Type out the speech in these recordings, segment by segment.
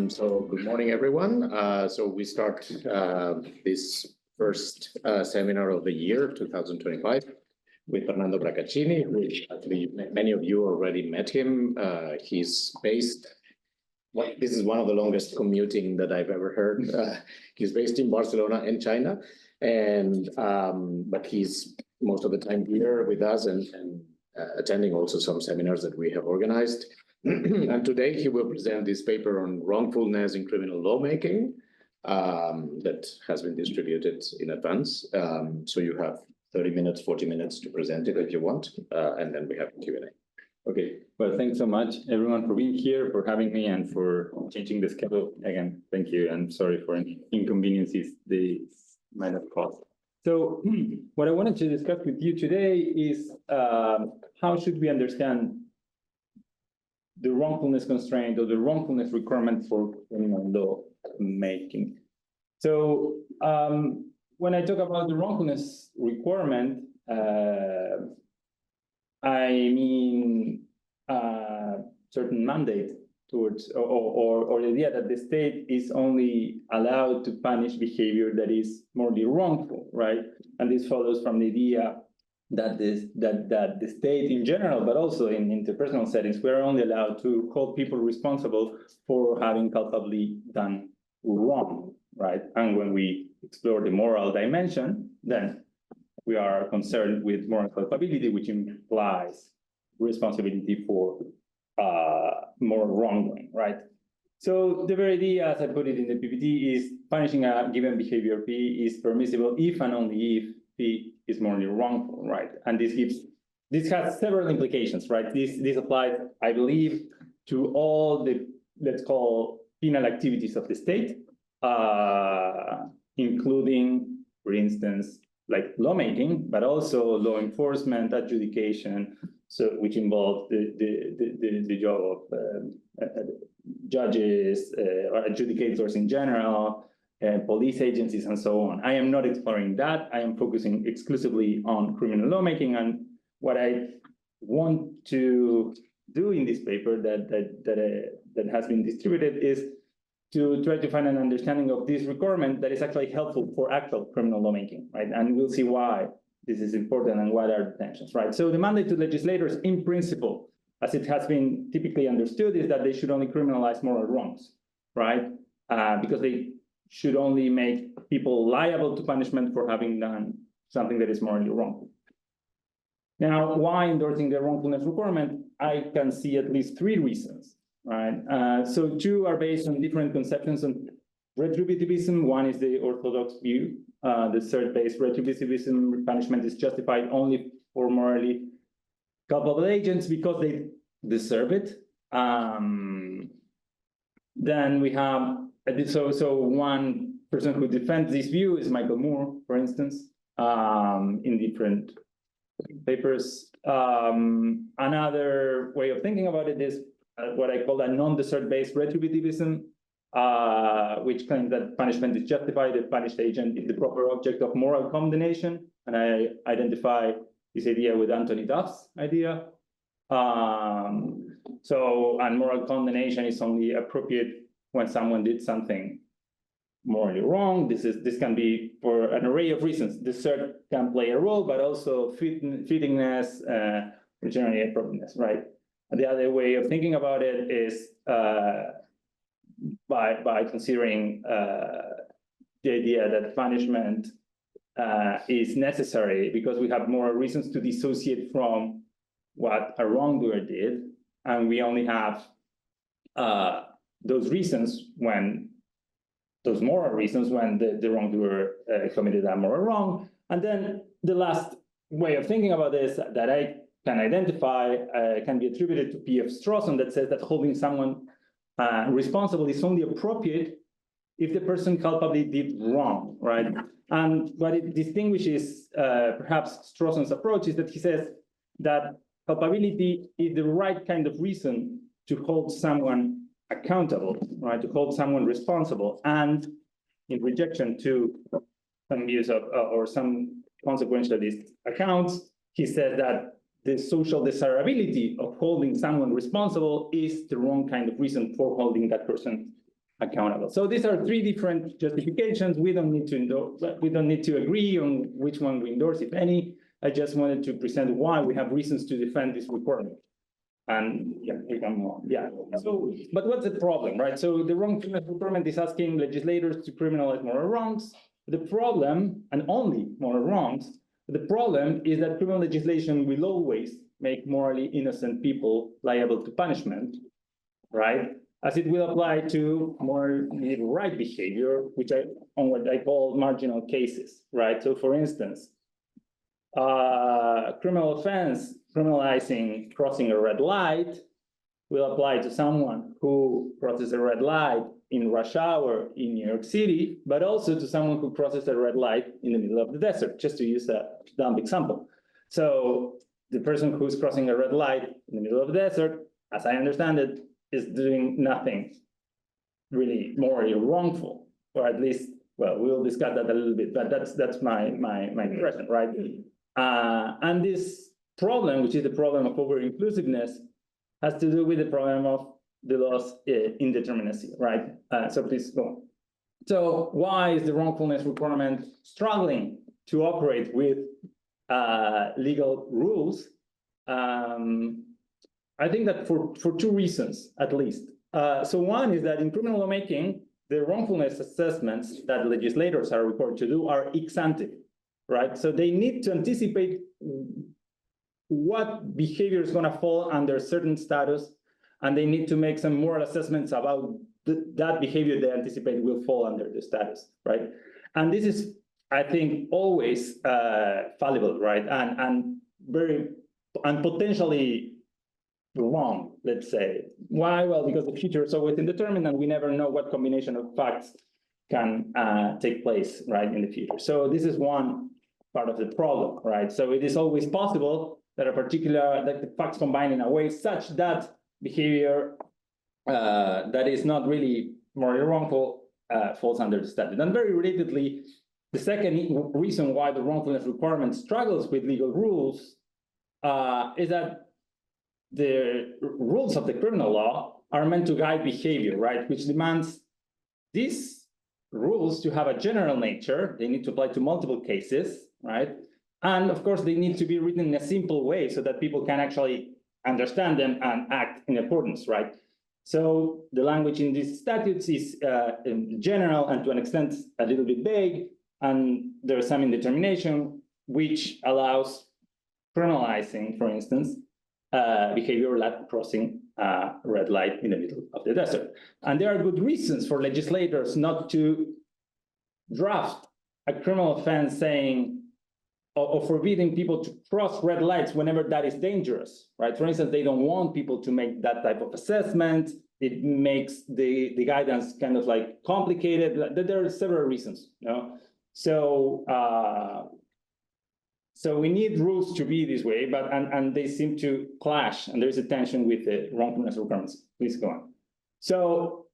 So good morning, everyone. So we start this first seminar of the year, 2025, with Fernando Bracaccini, which actually many of you already met him. He's based, well, this is one of the longest commuting that I've ever heard. He's based in Barcelona in China, and but he's most of the time here with us and attending also some seminars that we have organized. And today he will present this paper on wrongfulness in criminal lawmaking that has been distributed in advance. So you have 30 minutes, 40 minutes to present it if you want, and then we have Q&A. Okay, well, thanks so much, everyone, for being here, for having me, and for changing the schedule. Again, thank you, and sorry for any inconveniences they might have caused. So what I wanted to discuss with you today is how should we understand the wrongfulness constraint or the wrongfulness requirement for criminal law making. So when I talk about the wrongfulness requirement, I mean certain mandate towards, or the idea that the state is only allowed to punish behavior that is morally wrongful, right? And this follows from the idea that the state in general, but also in interpersonal settings, we're only allowed to hold people responsible for having culpably done wrong, right? And when we explore the moral dimension, then we are concerned with moral culpability, which implies responsibility for moral wrongdoing, right? So the very idea, as I put it in the PPT, is punishing a given behavior P is permissible if and only if P is morally wrongful, right? And this has several implications, right? This applies, I believe, to all the, let's call, penal activities of the state, including, for instance, like lawmaking, but also law enforcement, adjudication, so which involves the job of judges, or adjudicators in general, police agencies, and so on. I am not exploring that. I am focusing exclusively on criminal lawmaking, and what I want to do in this paper that has been distributed is to try to find an understanding of this requirement that is actually helpful for actual criminal lawmaking, right? And we'll see why this is important and what are the tensions, right? So the mandate to legislators, in principle, as it has been typically understood, is that they should only criminalize moral wrongs, right? Because they should only make people liable to punishment for having done something that is morally wrongful. Now, why endorsing the wrongfulness requirement? I can see at least three reasons, right? So two are based on different conceptions of retributivism. One is the orthodox view. The third-based retributivism, punishment is justified only for morally culpable agents because they deserve it. Then we have, so one person who defends this view is Michael Moore, for instance, in different papers. Another way of thinking about it is what I call a non-desert-based retributivism, which claims that punishment is justified if punished agent is the proper object of moral condemnation. And I identify this idea with Anthony Duff's idea. And moral condemnation is only appropriate when someone did something morally wrong. This can be for an array of reasons. Desert can play a role, but also fittingness, generally appropriateness, right? And the other way of thinking about it is by considering the idea that punishment is necessary because we have moral reasons to dissociate from what a wrongdoer did, and we only have those reasons when, those moral reasons when the wrongdoer committed a moral wrong. And then the last way of thinking about this that I can identify can be attributed to P.F. Strawson, that says that holding someone responsible is only appropriate if the person culpably did wrong, right? And what it distinguishes perhaps Strawson's approach is that he says that culpability is the right kind of reason to hold someone accountable, right? To hold someone responsible. And in rejection to some views of or some consequentialist accounts, he said that the social desirability of holding someone responsible is the wrong kind of reason for holding that person accountable. So these are three different justifications. We don't need to endorse, we don't need to agree on which one we endorse, if any. I just wanted to present why we have reasons to defend this requirement. And yeah, we can move on. Yeah. So, but what's the problem, right? So the wrongfulness requirement is asking legislators to criminalize moral wrongs. The problem, and only moral wrongs, the problem is that criminal legislation will always make morally innocent people liable to punishment, right? As it will apply to morally right behavior, which on what I call marginal cases, right? So for instance, criminal offense criminalizing crossing a red light will apply to someone who crosses a red light in rush hour in New York City, but also to someone who crosses a red light in the middle of the desert, just to use a dumb example. So the person who's crossing a red light in the middle of the desert, as I understand it, is doing nothing really morally wrongful, or at least, well, we'll discuss that a little bit, but that's my impression, right? And this problem, which is the problem of over-inclusiveness, has to do with the problem of the law's indeterminacy, right? So please go on. So why is the wrongfulness requirement struggling to operate with legal rules? I think that for two reasons, at least. So one is that in criminal lawmaking, the wrongfulness assessments that legislators are required to do are ex ante, right? So they need to anticipate what behavior is going to fall under certain status, and they need to make some moral assessments about that behavior they anticipate will fall under the status, right? And this is, I think, always fallible, right? And potentially wrong, let's say. Why? Well, because the future is always indeterminate, and we never know what combination of facts can take place, right, in the future. So this is one part of the problem, right? So it is always possible that that the facts combine in a way such that behavior that is not really morally wrongful falls under the statute. And very relatedly, the second reason why the wrongfulness requirement struggles with legal rules is that the rules of the criminal law are meant to guide behavior, right? Which demands these rules to have a general nature. They need to apply to multiple cases, right? And of course, they need to be written in a simple way so that people can actually understand them and act in accordance, right? So the language in these statutes is general and to an extent a little bit vague, and there's some indetermination which allows criminalizing, for instance, behavior like crossing a red light in the middle of the desert. And there are good reasons for legislators not to draft a criminal offense saying, or forbidding people to cross red lights whenever that is dangerous, right? For instance, they don't want people to make that type of assessment. It makes the guidance kind of like complicated. There are several reasons, you know? So we need rules to be this way, but and they seem to clash, and there's a tension with the wrongfulness requirements. Please go on. So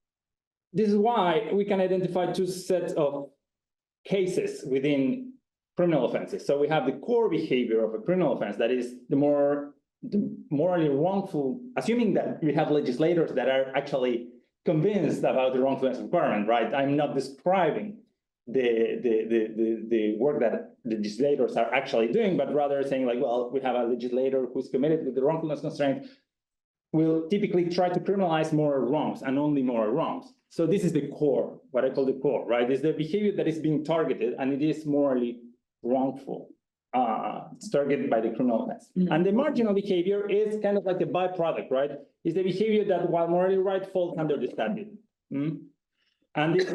this is why we can identify two sets of cases within criminal offenses. So we have the core behavior of a criminal offense, that is the morally wrongful, assuming that we have legislators that are actually convinced about the wrongfulness requirement, right? I'm not describing the work that legislators are actually doing, but rather saying like, well, we have a legislator who's committed with the wrongfulness constraint, will typically try to criminalize moral wrongs and only moral wrongs. So this is the core, what I call the core, right? It's the behavior that is being targeted, and it is morally wrongful. It's targeted by the criminal offense. Mm-hmm. And the marginal behavior is kind of like the byproduct, right? It's the behavior that, while morally right, falls under the statute. Mm-hmm. And this,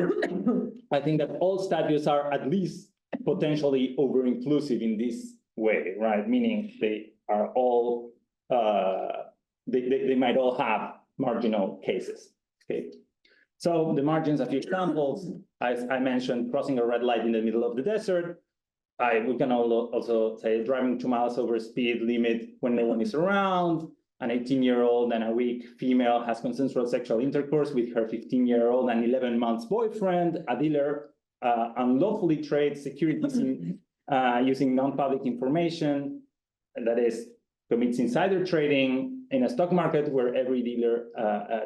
I think that all statutes are at least potentially over-inclusive in this way, right? Meaning they are all, they might all have marginal cases, okay? So the margins, a few examples, as I mentioned, crossing a red light in the middle of the desert. We can also say driving 2 miles over speed limit when no one is around. An 18-year-old and a weak female has consensual sexual intercourse with her 15-year-old and 11 months boyfriend. A dealer unlawfully trades securities using non-public information, and that is, commits insider trading in a stock market where every dealer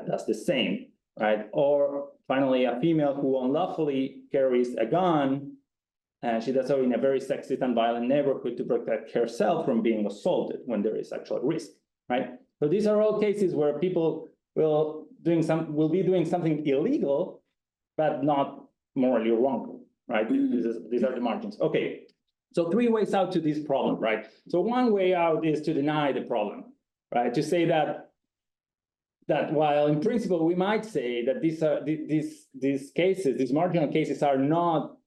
does the same, right? Or finally, a female who unlawfully carries a gun, and she does so in a very sexist and violent neighborhood to protect herself from being assaulted when there is actual risk, right? So these are all cases where people will be doing something illegal, but not morally wrongful, right? These are the margins. Okay, so 3 ways out to this problem, right? So one way out is to deny the problem, right? To say that while in principle we might say that these cases, these marginal cases, are not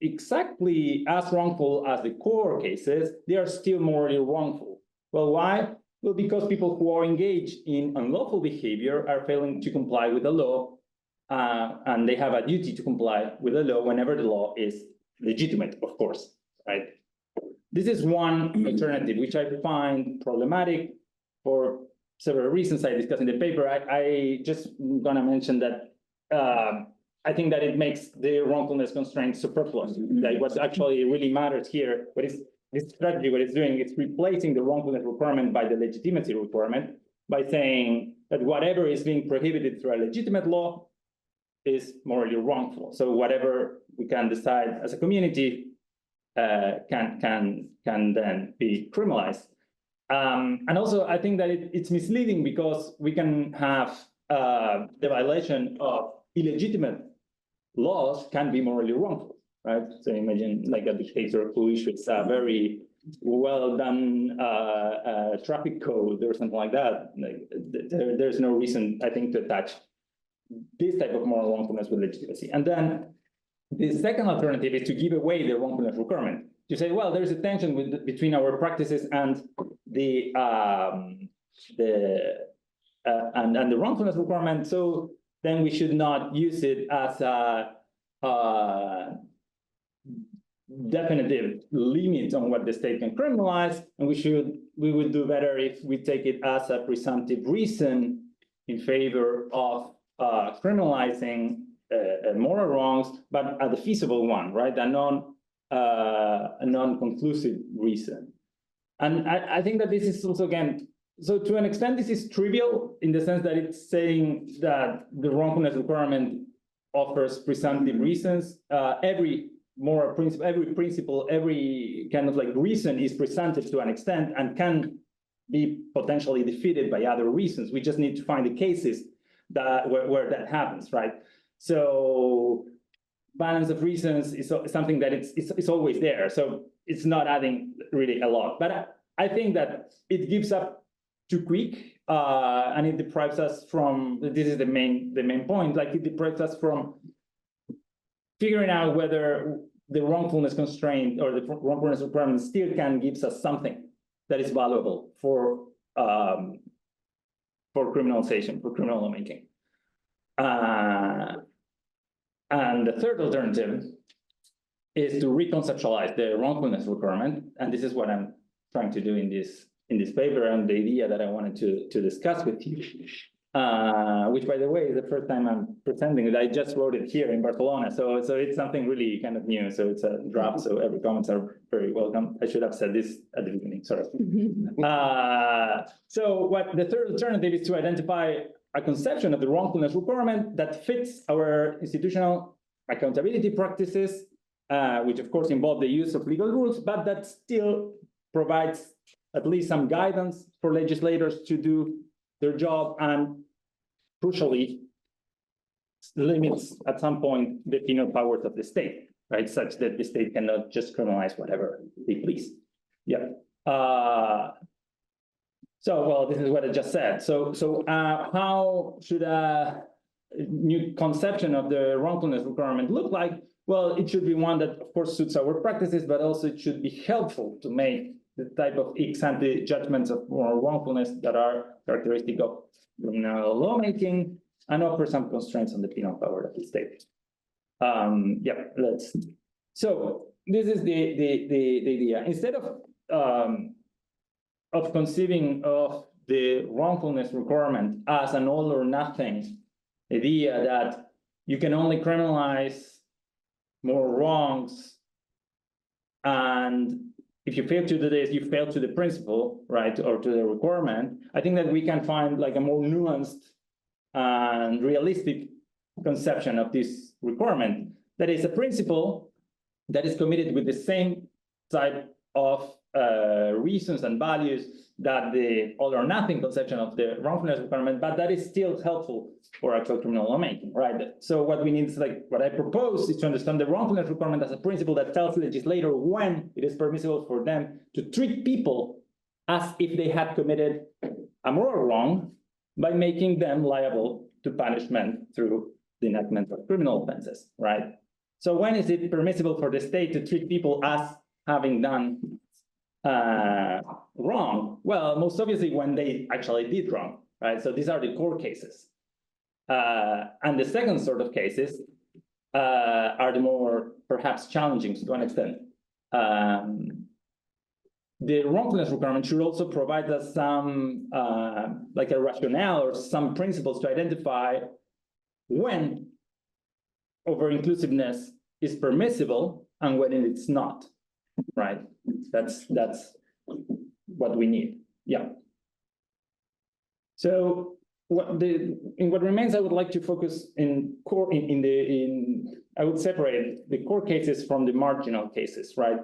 exactly as wrongful as the core cases, they are still morally wrongful. Well, why? Well, because people who are engaged in unlawful behavior are failing to comply with the law, and they have a duty to comply with the law whenever the law is legitimate, of course, right? This is one alternative, which I find problematic for several reasons I discuss in the paper. I just gonna mention that I think that it makes the wrongfulness constraint superfluous. Like what actually really matters here, this strategy, what it's doing, it's replacing the wrongfulness requirement by the legitimacy requirement by saying that whatever is being prohibited through a legitimate law is morally wrongful. So whatever we can decide as a community can then be criminalized. And also, I think that it's misleading because we can have the violation of illegitimate laws can be morally wrongful, right? So imagine like a dictator who issues a very well done traffic code or something like that. Like, there's no reason, I think, to attach this type of moral wrongfulness with legitimacy. And then the second alternative is to give away the wrongfulness requirement. To say, well, there's a tension between our practices and the wrongfulness requirement. So then we should not use it as a definitive limit on what the state can criminalize, and we would do better if we take it as a presumptive reason in favor of criminalizing moral wrongs, but a feasible one, right? A non-conclusive reason. And I think that this is also, again, so to an extent, this is trivial in the sense that it's saying that the wrongfulness requirement offers presumptive reasons. Every moral principle, every kind of like reason is presented to an extent and can be potentially defeated by other reasons. We just need to find the cases that where that happens, right? So balance of reasons is something that it's always there. So it's not adding really a lot. But I think that it gives up too quick, and it deprives us from, this is the main point, like it deprives us from figuring out whether the wrongfulness constraint or the wrongfulness requirement still can give us something that is valuable for criminalization, for criminal lawmaking. And the third alternative is to reconceptualize the wrongfulness requirement, and this is what I'm trying to do in this paper, and the idea that I wanted to discuss with you, which, by the way, is the first time I'm presenting it. I just wrote it here in Barcelona, so it's something really kind of new. So it's a draft, so every comments are very welcome. I should have said this at the beginning, sorry. So what the third alternative is to identify a conception of the wrongfulness requirement that fits our institutional accountability practices, which of course involve the use of legal rules, but that still provides at least some guidance for legislators to do their job, and crucially limits at some point the penal powers of the state, right? Such that the state cannot just criminalize whatever they please. Yeah. So, well, this is what I just said. So how should a new conception of the wrongfulness requirement look like? Well, it should be one that, of course, suits our practices, but also it should be helpful to make the type of ex-ante judgments of moral wrongfulness that are characteristic of criminal lawmaking, and offer some constraints on the penal power of the state. So this is the idea. Instead of conceiving of the wrongfulness requirement as an all or nothing idea that you can only criminalize moral wrongs, and if you fail to do this, you fail to the principle, right, or to the requirement. I think that we can find like a more nuanced and realistic conception of this requirement. That is a principle that is committed with the same type of reasons and values that the all or nothing conception of the wrongfulness requirement, but that is still helpful for actual criminal lawmaking, right? So what we need is what I propose is to understand the wrongfulness requirement as a principle that tells the legislator when it is permissible for them to treat people as if they had committed a moral wrong by making them liable to punishment through the enactment of criminal offenses, right? So when is it permissible for the state to treat people as having done wrong? Well, most obviously when they actually did wrong, right? So these are the core cases. And the second sort of cases are the more perhaps challenging to an extent. The wrongfulness requirement should also provide us some like a rationale or some principles to identify when over-inclusiveness is permissible and when it's not, right? That's what we need. Yeah. So in what remains, I would like to focus I would separate the core cases from the marginal cases, right?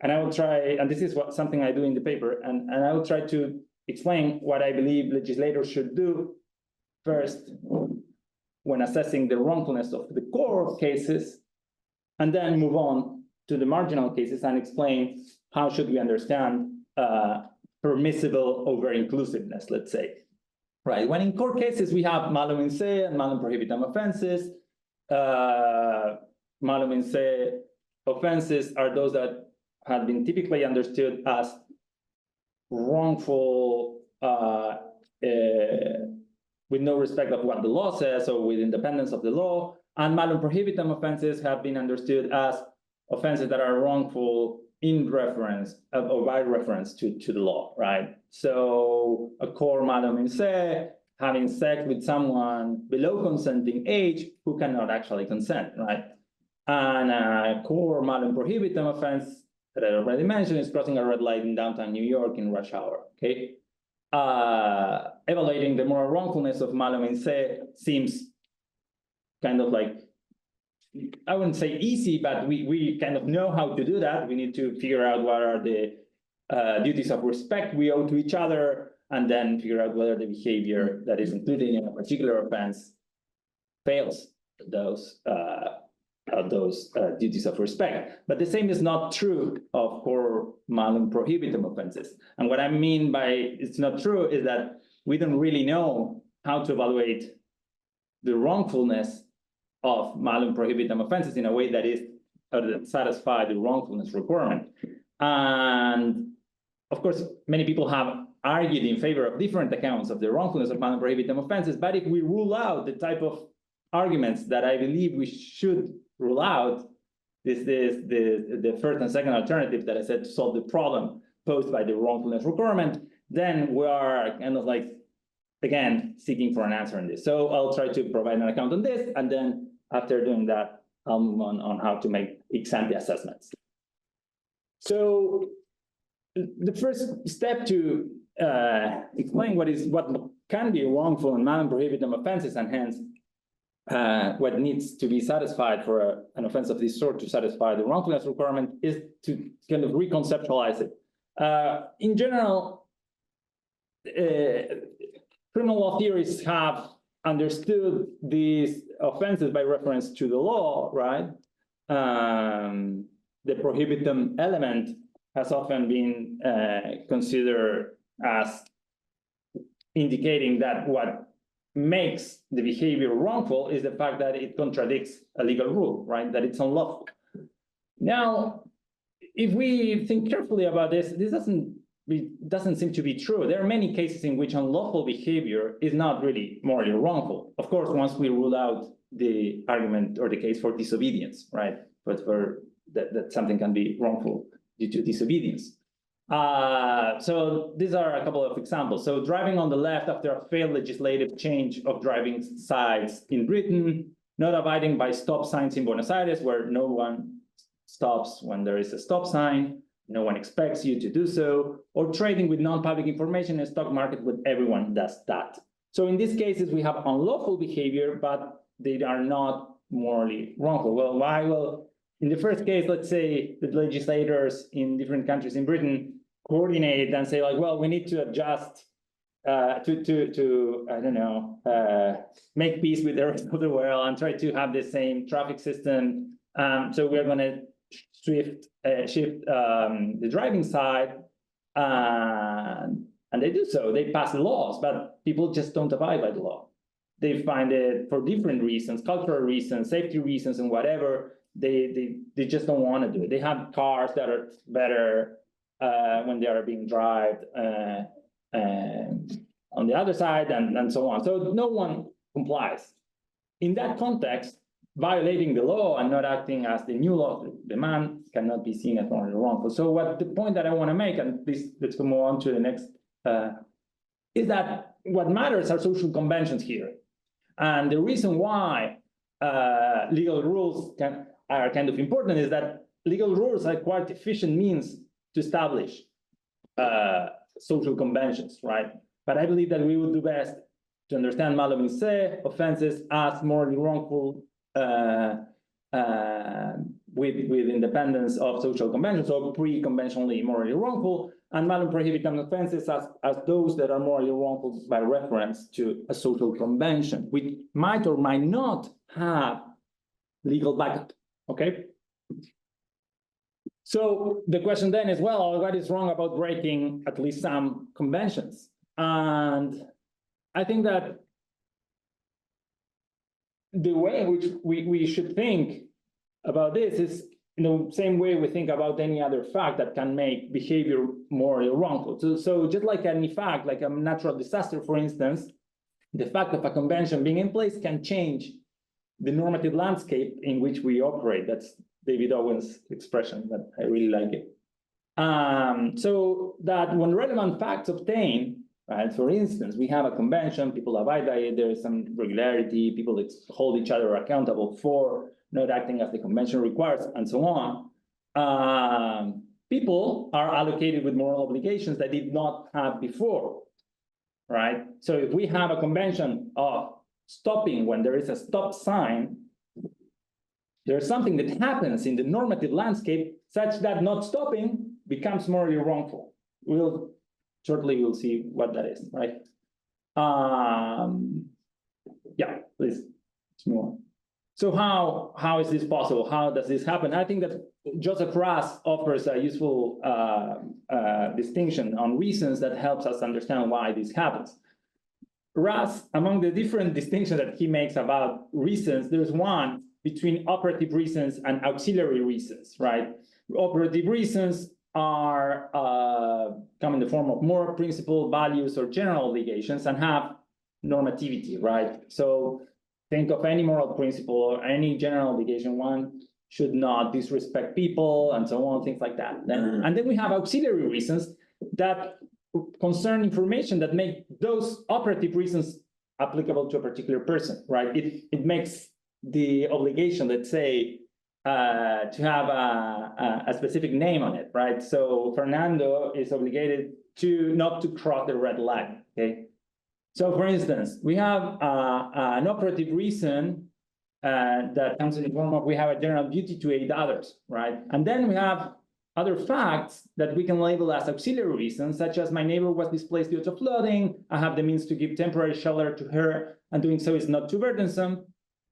And I will try, and this is something I do in the paper, and I will try to explain what I believe legislators should do first when assessing the wrongfulness of the core cases, and then move on to the marginal cases and explain how should we understand permissible over-inclusiveness, let's say. Right, when in core cases, we have malum in se and malum prohibitum offenses. Malum in se offenses are those that have been typically understood as wrongful with no respect of what the law says or with independence of the law. And malum prohibitum offenses have been understood as offenses that are wrongful in reference or by reference to the law, right? So a core malum in se, having sex with someone below consenting age who cannot actually consent, right? And a core malum prohibitum offense that I already mentioned is crossing a red light in downtown New York in rush hour, okay? Evaluating the moral wrongfulness of malum in se seems kind of like, I wouldn't say easy, but we kind of know how to do that. We need to figure out what are the duties of respect we owe to each other, and then figure out whether the behavior that is included in a particular offense fails those duties of respect. But the same is not true of core malum prohibitum offenses. And what I mean by it's not true is that we don't really know how to evaluate the wrongfulness of malum prohibitum offenses in a way that is satisfy the wrongfulness requirement. And of course, many people have argued in favor of different accounts of the wrongfulness of malum prohibitum offenses. But if we rule out the type of arguments that I believe we should rule out, this is the first and second alternative that I said to solve the problem posed by the wrongfulness requirement, then we are kind of like, again, seeking for an answer on this. So I'll try to provide an account on this, and then after doing that, I'll move on how to make ex-ante assessments. So the first step to explain what can be wrongful and malum prohibitum offenses, and hence what needs to be satisfied for an offense of this sort to satisfy the wrongfulness requirement, is to kind of reconceptualize it. In general, criminal law theorists have understood these offenses by reference to the law, right? The prohibitum element has often been considered as indicating that what makes the behavior wrongful is the fact that it contradicts a legal rule, right? That it's unlawful. Now, if we think carefully about this, this doesn't seem to be true. There are many cases in which unlawful behavior is not really morally wrongful. Of course, once we rule out the argument or the case for disobedience, right? But for that something can be wrongful due to disobedience. So these are a couple of examples. So driving on the left after a failed legislative change of driving sides in Britain, not abiding by stop signs in Buenos Aires, where no one stops when there is a stop sign, no one expects you to do so, or trading with non-public information in a stock market when everyone does that. So in these cases, we have unlawful behavior, but they are not morally wrongful. Well, why? Well, in the first case, let's say the legislators in different countries in Britain coordinate and say like, well, we need to adjust to I don't know, make peace with the rest of the world and try to have the same traffic system. So we're going to shift the driving side, and they do so. They pass the laws, but people just don't abide by the law. They find it for different reasons, cultural reasons, safety reasons, and whatever. They just don't want to do it. They have cars that are better when they are being driven on the other side, and so on. So no one complies. In that context, violating the law and not acting as the new law demands cannot be seen as morally wrongful. So what the point that I want to make, and please let's move on to the next, is that what matters are social conventions here. And the reason why legal rules are kind of important is that legal rules are quite efficient means to establish social conventions, right? But I believe that we would do best to understand malo in se offenses as morally wrongful with independence of social conventions, or pre-conventionally morally wrongful, and malum prohibitum offenses as those that are morally wrongful by reference to a social convention, which might or might not have legal backup, okay? So the question then is, well, what is wrong about breaking at least some conventions? And I think that the way in which we should think about this is in the same way we think about any other fact that can make behavior morally wrongful. So just like any fact, like a natural disaster, for instance, the fact of a convention being in place can change the normative landscape in which we operate. That's David Owen's expression, but I really like it. So that when relevant facts obtain, right, for instance, we have a convention, people abide by it, there is some regularity, people hold each other accountable for not acting as the convention requires, and so on. People are allocated with moral obligations that did not have before, right? So if we have a convention of stopping when there is a stop sign, there's something that happens in the normative landscape such that not stopping becomes morally wrongful. Shortly we'll see what that is, right? Yeah, please, let's move on. So how is this possible? How does this happen? I think that Joseph Ras offers a useful distinction on reasons that helps us understand why this happens. Ras, among the different distinctions that he makes about reasons, there's one between operative reasons and auxiliary reasons, right? Operative reasons are come in the form of moral principle, values, or general obligations, and have normativity, right? So think of any moral principle or any general obligation. One should not disrespect people, and so on, things like that. And then we have auxiliary reasons that concern information that make those operative reasons applicable to a particular person, right? It makes the obligation, let's say, to have a specific name on it, right? So Fernando is obligated to not to cross the red line, okay? So for instance, we have an operative reason that comes in the form of we have a general duty to aid others, right? And then we have other facts that we can label as auxiliary reasons, such as my neighbor was displaced due to flooding, I have the means to give temporary shelter to her, and doing so is not too burdensome.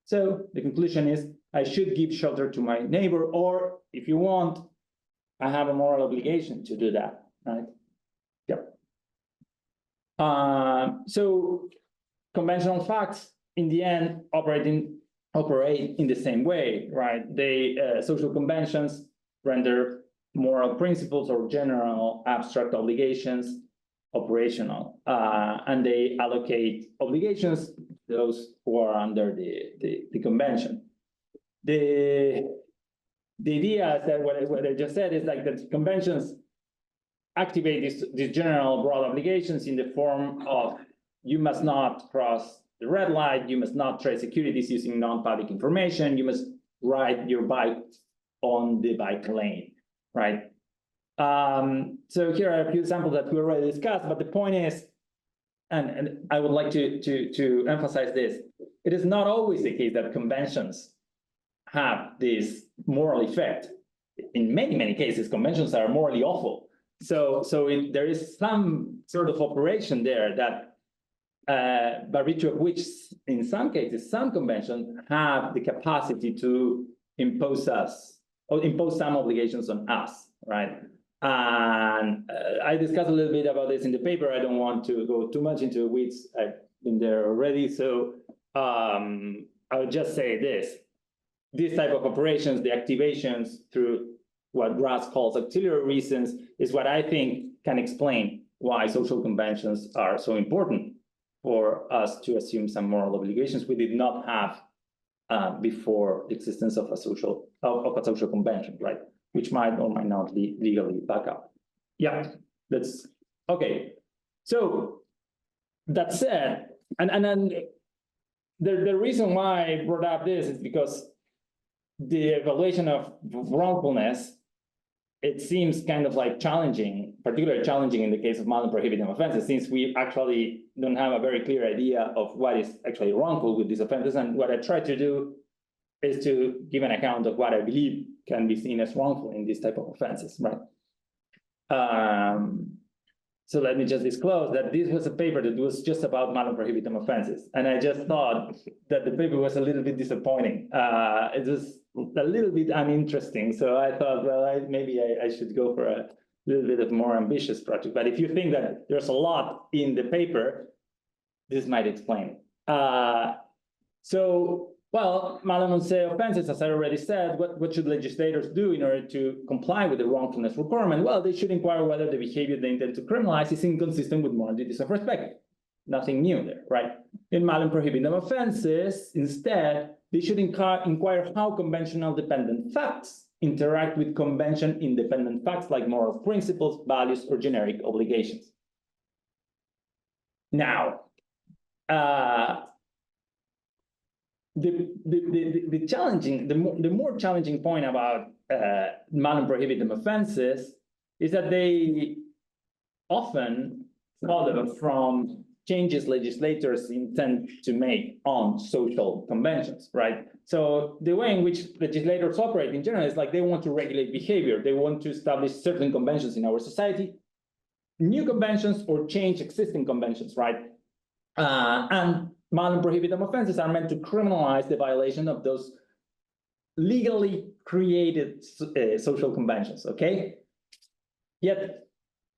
So the conclusion is I should give shelter to my neighbor, or if you want, I have a moral obligation to do that, right? Yep. So conventional facts, in the end, operate in the same way, right? They social conventions render moral principles or general abstract obligations operational, and they allocate obligations to those who are under the convention. The idea is that what I just said is like that conventions activate these general broad obligations in the form of you must not cross the red light, you must not trade securities using non-public information, you must ride your bike on the bike lane, right? So here are a few examples that we already discussed, but the point is and I would like to emphasize this, it is not always the case that conventions have this moral effect. In many cases, conventions are morally awful. So there is some sort of operation there that, by virtue of which, in some cases, some conventions have the capacity to impose some obligations on us, right? And I discussed a little bit about this in the paper. I don't want to go too much into weeds. I've been there already. So I'll just say this. This type of operations, the activations through what Ross calls auxiliary reasons, is what I think can explain why social conventions are so important for us to assume some moral obligations we did not have before the existence of a social convention, right? Which might or might not be legally back up. Yeah, that's okay. So that said, and then the reason why I brought up this is because the evaluation of wrongfulness, it seems kind of like challenging, particularly challenging in the case of mild prohibitive offenses, since we actually don't have a very clear idea of what is actually wrongful with these offenses. And what I try to do is to give an account of what I believe can be seen as wrongful in these type of offenses, right? So let me just disclose that this was a paper that was just about mild prohibitive offenses. And I just thought that the paper was a little bit disappointing. It was a little bit uninteresting. So I thought, well, maybe I should go for a little bit of more ambitious project. But if you think that there's a lot in the paper, this might explain. Well, malum se offenses, as I already said, what should legislators do in order to comply with the wrongfulness requirement? Well, they should inquire whether the behavior they intend to criminalize is inconsistent with moral duties of respect. Nothing new there, right? In malum prohibitum offenses, instead, they should inquire how conventional dependent facts interact with convention independent facts like moral principles, values, or generic obligations. Now, the more challenging point about malum prohibitum offenses is that they often follow from changes legislators intend to make on social conventions, right? So the way in which legislators operate in general is like they want to regulate behavior. They want to establish certain conventions in our society, new conventions, or change existing conventions, right? And malum prohibitum offenses are meant to criminalize the violation of those legally created social conventions, okay? Yet,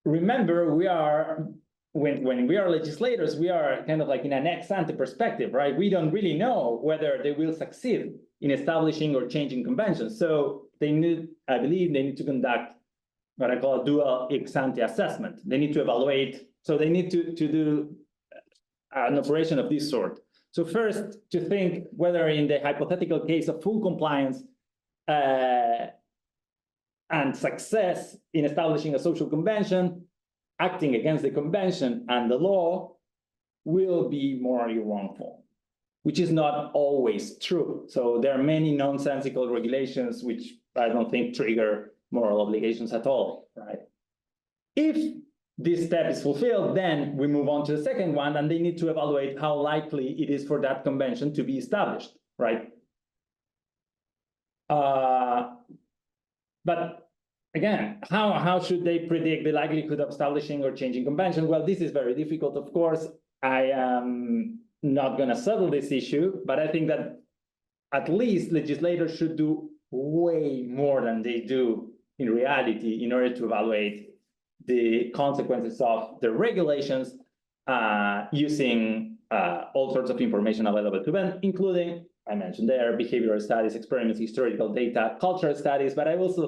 remember, when we are legislators, we are kind of like in an ex-ante perspective, right? We don't really know whether they will succeed in establishing or changing conventions. So I believe they need to conduct what I call a dual ex-ante assessment. They need to evaluate, so they need to do an operation of this sort. So first, to think whether in the hypothetical case of full compliance and success in establishing a social convention, acting against the convention and the law will be morally wrongful, which is not always true. So there are many nonsensical regulations which I don't think trigger moral obligations at all, right? If this step is fulfilled, then we move on to the second one, and they need to evaluate how likely it is for that convention to be established, right? But again, how should they predict the likelihood of establishing or changing convention? Well, this is very difficult, of course. I am not going to settle this issue, but I think that at least legislators should do way more than they do in reality in order to evaluate the consequences of the regulations using all sorts of information available to them, including, I mentioned there, behavioral studies, experiments, historical data, cultural studies, but I was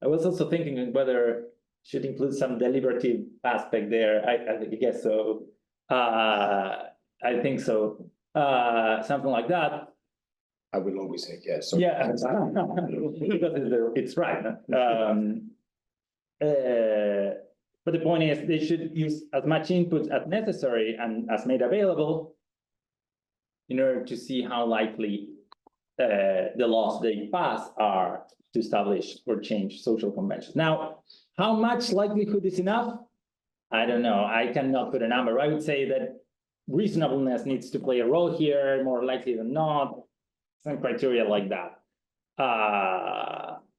also thinking whether should include some deliberative aspect there. I guess so. I think so. Something like that. I will always say yes. So yeah, because it's right. But the point is, they should use as much input as necessary and as made available in order to see how likely the laws they pass are to establish or change social conventions. Now, how much likelihood is enough? I don't know. I cannot put a number. I would say that reasonableness needs to play a role here, more likely than not, some criteria like that.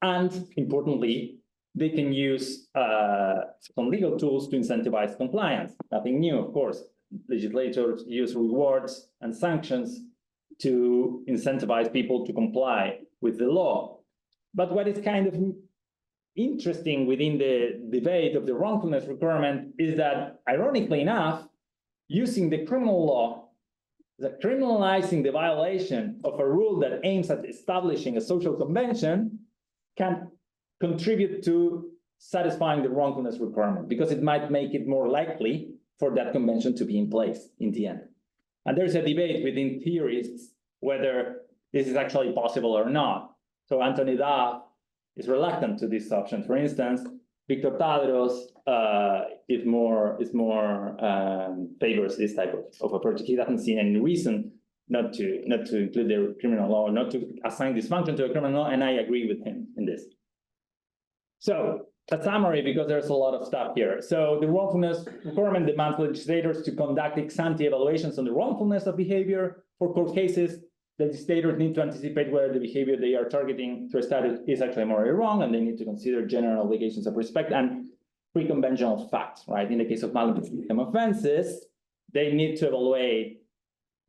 And importantly, they can use some legal tools to incentivize compliance. Nothing new, of course. Legislators use rewards and sanctions to incentivize people to comply with the law. But what is kind of interesting within the debate of the wrongfulness requirement is that, ironically enough, using the criminal law, criminalizing the violation of a rule that aims at establishing a social convention can contribute to satisfying the wrongfulness requirement, because it might make it more likely for that convention to be in place in the end. And there's a debate within theorists whether this is actually possible or not. So Anthony Duff is reluctant to this option. For instance, Victor Tadros is more favors this type of approach. He doesn't see any reason not to include the criminal law, not to assign this function to a criminal law, and I agree with him in this. So a summary, because there's a lot of stuff here. So the wrongfulness requirement demands legislators to conduct ex-ante evaluations on the wrongfulness of behavior. For court cases, legislators need to anticipate whether the behavior they are targeting to a statute is actually morally wrong, and they need to consider general obligations of respect and pre-conventional facts, right? In the case of malpractice offenses, they need to evaluate,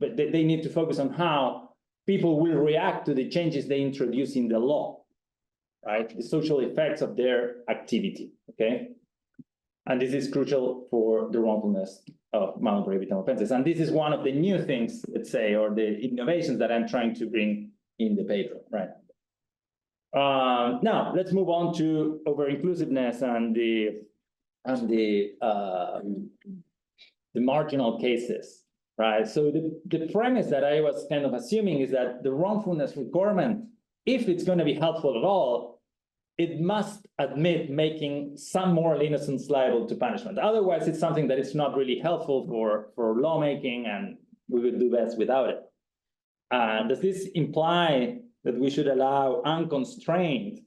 but they need to focus on how people will react to the changes they introduce in the law, right? The social effects of their activity, okay? And this is crucial for the wrongfulness of malpractice offenses. And this is one of the new things, let's say, or the innovations that I'm trying to bring in the paper, right? Now, let's move on to over-inclusiveness and the marginal cases, right? So the premise that I was kind of assuming is that the wrongfulness requirement, if it's going to be helpful at all, it must admit making some moral innocence liable to punishment. Otherwise, it's something that is not really helpful for lawmaking, and we would do best without it. Does this imply that we should allow unconstrained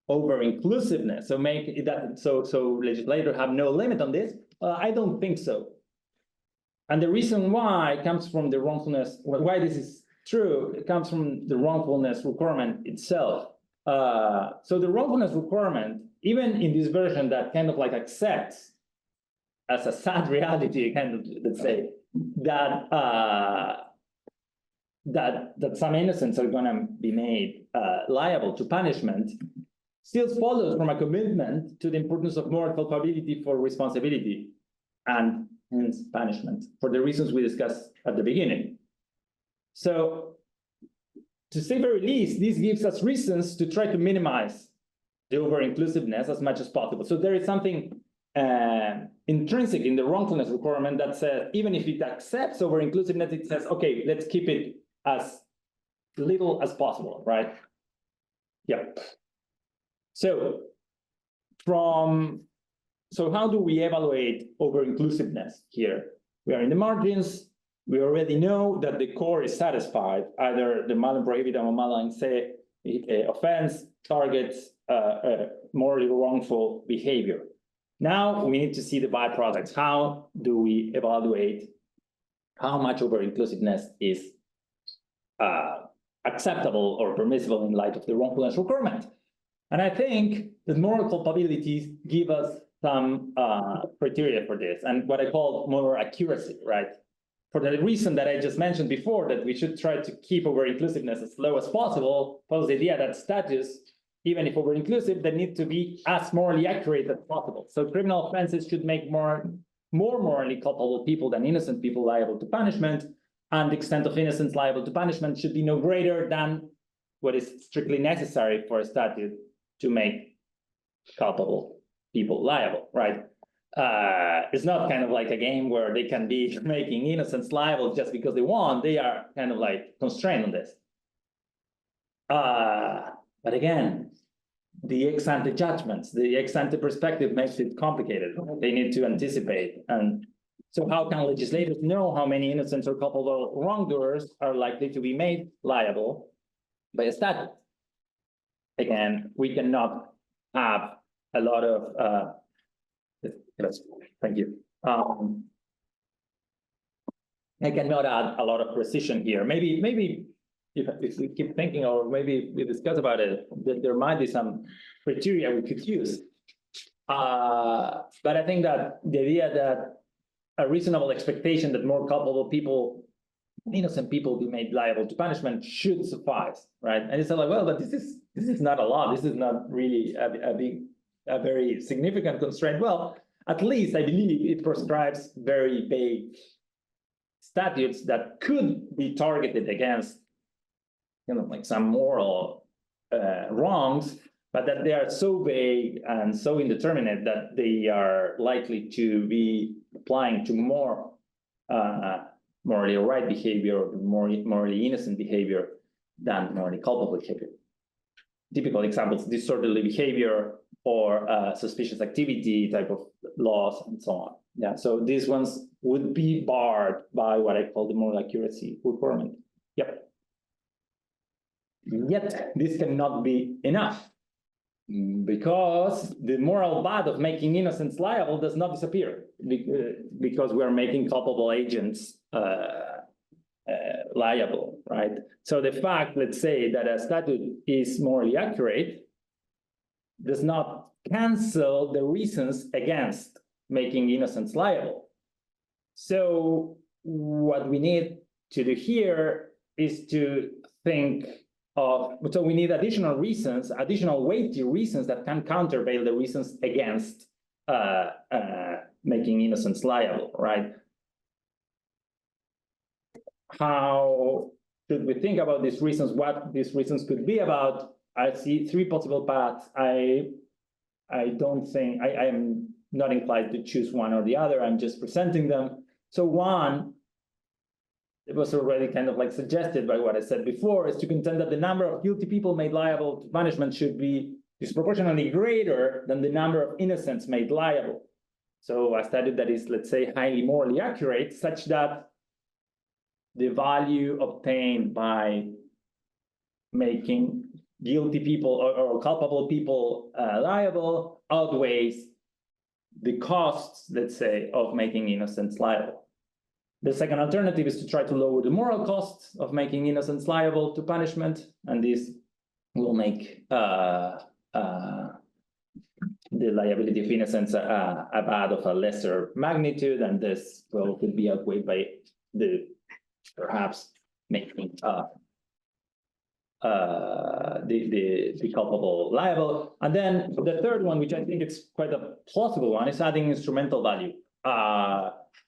over-inclusiveness? So make it that so legislators have no limit on this? I don't think so. And the reason why comes from the wrongfulness. Why this is true? It comes from the wrongfulness requirement itself. So the wrongfulness requirement, even in this version that kind of like accepts as a sad reality, kind of, let's say, that that some innocents are going to be made liable to punishment, still follows from a commitment to the importance of moral culpability for responsibility and hence punishment, for the reasons we discussed at the beginning. So, to say very least, this gives us reasons to try to minimize the over-inclusiveness as much as possible. So there is something intrinsic in the wrongfulness requirement that says, even if it accepts over-inclusiveness, it says, okay, let's keep it as little as possible, right? Yeah. So how do we evaluate over-inclusiveness here? We are in the margins. We already know that the core is satisfied, either the malum prohibitum or malum se offense targets morally wrongful behavior. Now we need to see the byproducts. How do we evaluate how much over-inclusiveness is acceptable or permissible in light of the wrongfulness requirement? And I think that moral culpabilities give us some criteria for this, and what I call moral accuracy, right? For the reason that I just mentioned before, that we should try to keep over-inclusiveness as low as possible, follows the idea that statutes, even if over-inclusive, they need to be as morally accurate as possible. So criminal offenses should make more morally culpable people than innocent people liable to punishment, and the extent of innocence liable to punishment should be no greater than what is strictly necessary for a statute to make culpable people liable, right? It's not kind of like a game where they can be making innocents liable just because they want. They are kind of like constrained on this. But again, the ex-ante judgments, the ex-ante perspective makes it complicated. They need to anticipate. And so how can legislators know how many innocents or culpable wrongdoers are likely to be made liable by a statute? Again, we cannot have a lot of yes, thank you. I cannot add a lot of precision here. Maybe if we keep thinking, or maybe we discuss about it, that there might be some criteria we could use. But I think that the idea that a reasonable expectation that more culpable people, innocent people, be made liable to punishment should suffice, right? And it's like, well, but this is not a law. This is not really a very significant constraint. Well, at least I believe it prescribes very vague statutes that could be targeted against, like some moral wrongs, but that they are so vague and so indeterminate that they are likely to be applying to more morally right behavior, or morally innocent behavior than morally culpable behavior. Typical examples: disorderly behavior or suspicious activity type of laws and so on. Yeah, so these ones would be barred by what I call the moral accuracy requirement. Yep. Yet this cannot be enough, because the moral bad of making innocents liable does not disappear, because we are making culpable agents liable, right? So the fact, let's say, that a statute is morally accurate does not cancel the reasons against making innocents liable. So what we need to do here is to think of, so we need additional reasons, additional weighty reasons that can countervail the reasons against making innocents liable, right? How should we think about these reasons? What these reasons could be about? I see three possible paths. I don't think, I am not inclined to choose one or the other. I'm just presenting them. So one, it was already kind of like suggested by what I said before, is to contend that the number of guilty people made liable to punishment should be disproportionately greater than the number of innocents made liable. So a statute that is, let's say, highly morally accurate, such that the value obtained by making guilty people or culpable people liable outweighs the costs, let's say, of making innocents liable. The second alternative is to try to lower the moral costs of making innocents liable to punishment, and this will make the liability of innocents a bad of a lesser magnitude, and this could be outweighed by the perhaps making the culpable liable. And then the third one, which I think is quite a plausible one, is adding instrumental value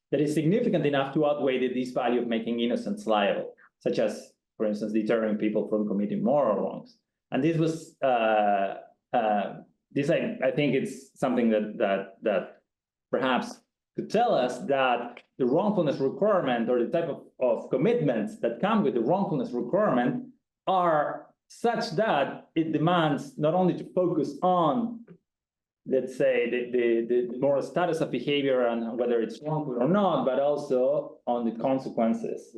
that is significant enough to outweigh the disvalue of making innocents liable, such as, for instance, deterring people from committing moral wrongs. And this was this I think it's something that perhaps could tell us that the wrongfulness requirement, or the type of commitments that come with the wrongfulness requirement, are such that it demands not only to focus on, let's say, the moral status of behavior and whether it's wrongful or not, but also on the consequences,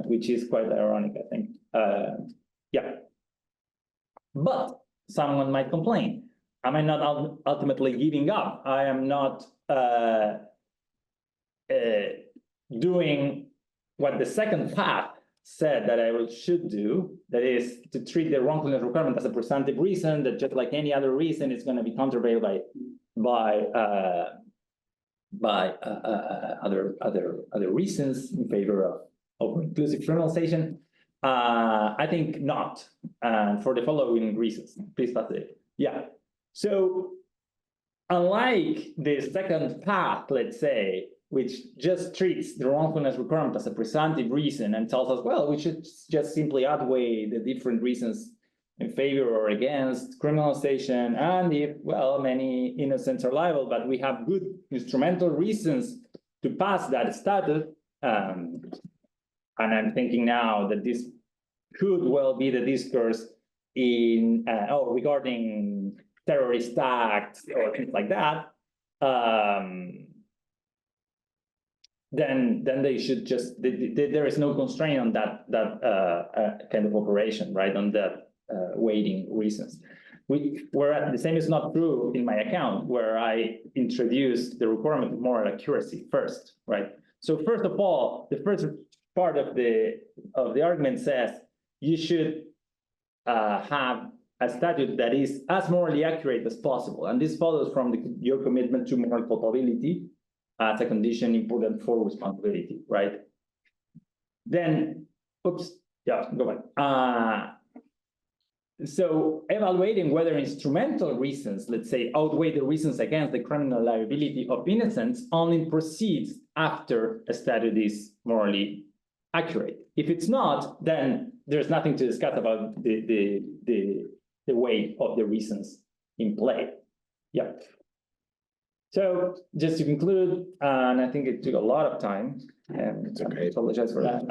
which is quite ironic, I think. Yeah. But someone might complain, am I not ultimately giving up? I am not doing what the second path said that I should do, that is to treat the wrongfulness requirement as a presumptive reason, that just like any other reason, it's going to be countervailed by other reasons in favor of inclusive criminalization. I think not, and for the following reasons. Please pass it. Yeah. So unlike the second path, let's say, which just treats the wrongfulness requirement as a presumptive reason and tells us, well, we should just simply outweigh the different reasons in favor or against criminalization, and if, well, many innocents are liable, but we have good instrumental reasons to pass that statute. And I'm thinking now that this could well be the discourse in regarding terrorist acts or things like that. Then they should just, there is no constraint on that kind of operation, right? On that weighting reasons. Where the same is not true in my account, where I introduced the requirement of moral accuracy first, right? So first of all, the first part of the argument says you should have a statute that is as morally accurate as possible. And this follows from your commitment to moral culpability as a condition important for responsibility, right? Then, oops, yeah, go back. So evaluating whether instrumental reasons, let's say, outweigh the reasons against the criminal liability of innocence only proceeds after a statute is morally accurate. If it's not, then there's nothing to discuss about the weight of the reasons in play. Yeah. So just to conclude, and I think it took a lot of time, and it's okay. I apologize for that.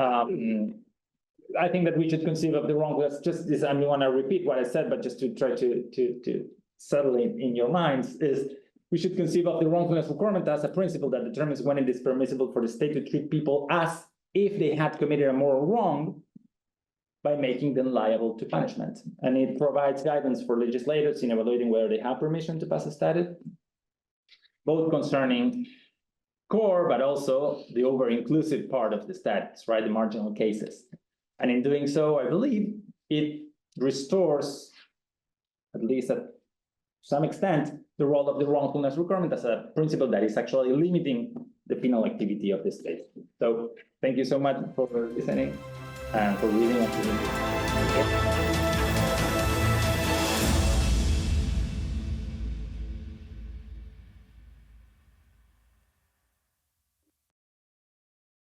I think that we should conceive of the wrongfulness, just this, I don't want to repeat what I said, but just to try to settle in your minds, is we should conceive of the wrongfulness requirement as a principle that determines when it is permissible for the state to treat people as if they had committed a moral wrong by making them liable to punishment. And it provides guidance for legislators in evaluating whether they have permission to pass a statute, both concerning core, but also the over-inclusive part of the statutes, right, the marginal cases. And in doing so, I believe it restores, at least to some extent, the role of the wrongfulness requirement as a principle that is actually limiting the penal activity of the state. So thank you so much for listening and for reading and